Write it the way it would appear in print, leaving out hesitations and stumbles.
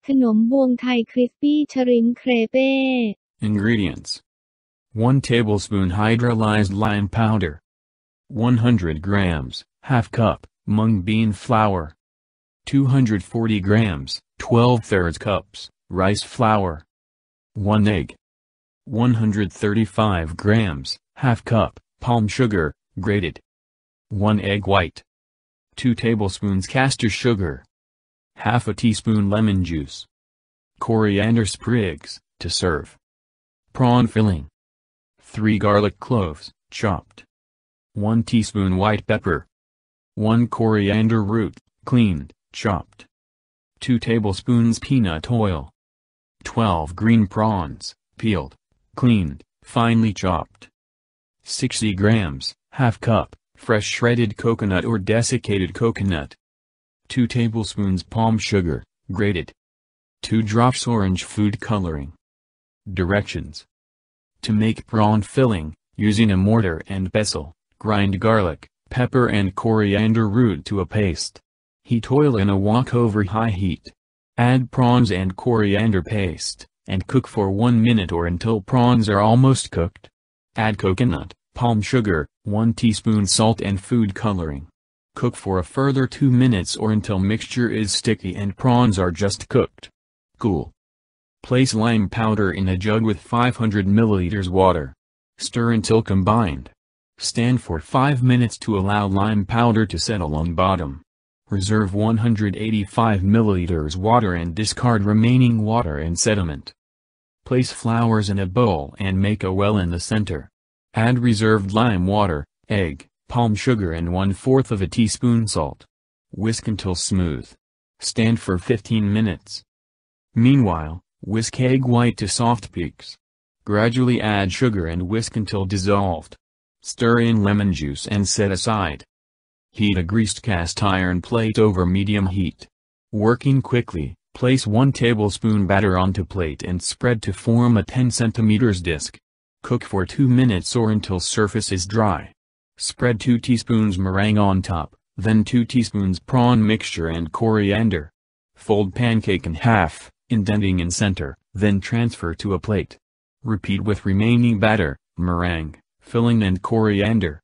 ขนมบวงไทย crispy shrimp crepe. Ingredients: 1 tablespoon hydrolysed lime powder, 100 grams, half cup, mung bean flour, 240 grams, 12/3 cups, rice flour, 1 egg, 135 grams, half cup, palm sugar, grated, 1 egg white, 2 tablespoons castor sugar, half a teaspoon lemon juice, coriander sprigs, to serve. Prawn filling: 3 garlic cloves, chopped, 1 teaspoon white pepper, 1 coriander root, cleaned, chopped, 2 tablespoons peanut oil, 12 green prawns, peeled, cleaned, finely chopped, 60 grams, half cup, fresh shredded coconut or desiccated coconut, 2 tablespoons palm sugar, grated, 2 drops orange food coloring. Directions: to make prawn filling, using a mortar and pestle, grind garlic, pepper and coriander root to a paste. Heat oil in a wok over high heat. Add prawns and coriander paste, and cook for 1 minute or until prawns are almost cooked. Add coconut, palm sugar, 1 teaspoon salt and food coloring. Cook for a further 2 minutes or until mixture is sticky and prawns are just cooked. Cool. Place lime powder in a jug with 500 milliliters water. Stir until combined. Stand for 5 minutes to allow lime powder to settle on bottom. Reserve 185 milliliters water and discard remaining water and sediment. Place flowers in a bowl and make a well in the center. Add reserved lime water, egg, palm sugar and 1/4 of a teaspoon salt. Whisk until smooth. Stand for 15 minutes. Meanwhile, whisk egg white to soft peaks. Gradually add sugar and whisk until dissolved. Stir in lemon juice and set aside. Heat a greased cast iron plate over medium heat. Working quickly, place 1 tablespoon batter onto plate and spread to form a 10 cm disc. Cook for 2 minutes or until surface is dry. Spread 2 teaspoons meringue on top, then 2 teaspoons prawn mixture and coriander. Fold pancake in half, indenting in center, then transfer to a plate. Repeat with remaining batter, meringue, filling and coriander.